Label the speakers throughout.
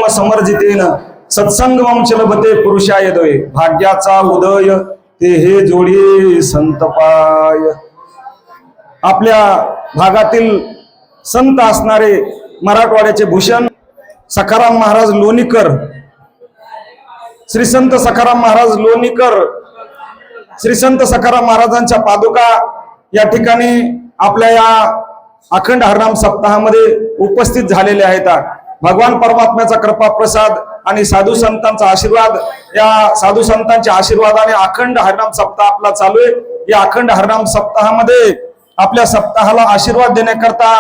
Speaker 1: समर्जितेन सत्संगमं च लभते पुरुषाय द्वये भाग्याचा उदय ते हे जोडी संतपाय। आपल्या भागातील संत असणारे मराठवाड्याचे भूषण सखाराम महाराज लोणीकर, श्री संत सखाराम महाराज लोणीकर, श्री संत सखाराम महाराजांच्या पादुका या ठिकाणी आपल्या या अखंड हरिनाम सप्ताहामध्ये उपस्थित झालेले आहेत। भगवान परमात्म्याचा कृपा प्रसाद आणि साधू संतांचा आशीर्वाद, या साधू संतांच्या आशीर्वादाने अखंड हरिनाम सप्ताह आपला चालू आहे। या अखंड हरिनाम सप्ताहामध्ये आपल्या सप्ताहाला आशीर्वाद देण्याकरता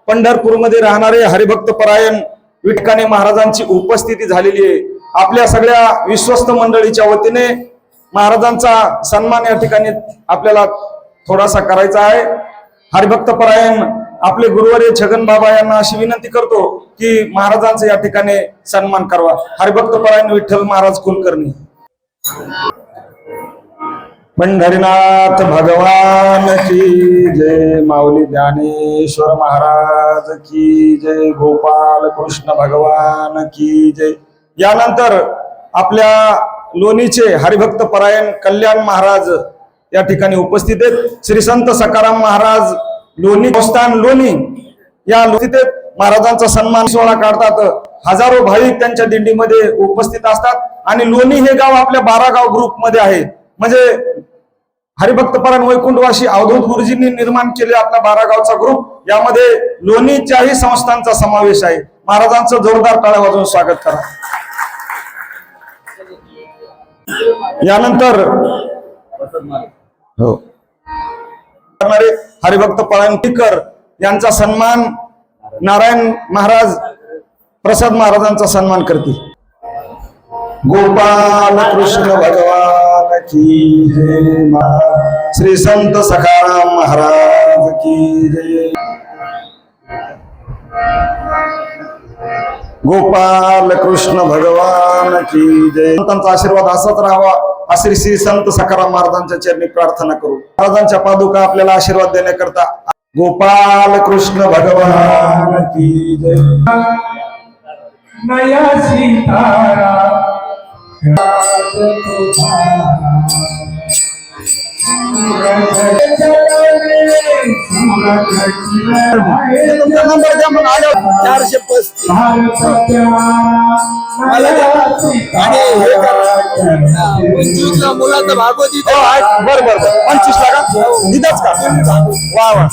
Speaker 1: पंढरपूरमध्ये राहणारे हरिभक्त परायण विठकाणे महाराजांची उपस्थिती झालेली आहे। आपल्या सगळ्या विश्वस्त मंडळीच्या वतीने महाराजांचा सन्मान या ठिकाणी आपल्याला थोडासा करायचा आहे। हरिभक्त परायण आपले गुरुवर्य छगन बाबा यांना अशी विनंती करतो की महाराजांचा या ठिकाणी सन्मान करावा। हरिभक्त परायण विठ्ठल महाराज कुलकर्णी। पंढरीनाथ भगवान की जय, माऊली ज्ञानेश्वर महाराज की जय, गोपाल कृष्ण भगवान की जय। यानंतर आपल्या लोणीचे हरिभक्त परायण कल्याण महाराज या ठिकाणी उपस्थित आहेत। श्री संत सखाराम महाराज लोणी संस्थान लोणी या लोणीत महाराजांचा सन्मान सोहळा काढतात। हजारो भाविक त्यांच्या दिंडीमध्ये उपस्थित असतात आणि लोणी हे गाव आपल्या 12 गाव ग्रुप मध्ये आहे। म्हणजे हरिभक्त परायण वैकुंठवासी अवधूत गुरुजींनी निर्माण केले आपला 12 गावचा ग्रुप, यामध्ये लोणीच्याही संस्थांचा समावेश आहे। महाराजांचं जोरदार टाळ्या वाजवून स्वागत करा। यानंतर हो हरिभक्त परायणकर यांचा सन्मान नारायण महाराज प्रसाद महाराजांचा सन्मान करतील। गोपाल कृष्ण भगवान की जय, श्री संत सखाराम महाराज की जय, गोपाल कृष्ण भगवान की जय। संतांचा आशीर्वाद असाच राहावा अशी श्री संत सखाराम महाराजांच्या चरणी प्रार्थना करू। महाराजांच्या पादुका आपल्याला आशीर्वाद देण्याकरता गोपाल कृष्ण भगवान की जय।
Speaker 2: नया सीतारा
Speaker 1: नंबर द्या मग, 435
Speaker 3: मुलाचा भागवती
Speaker 1: बरोबर 25 लाख. वा वा.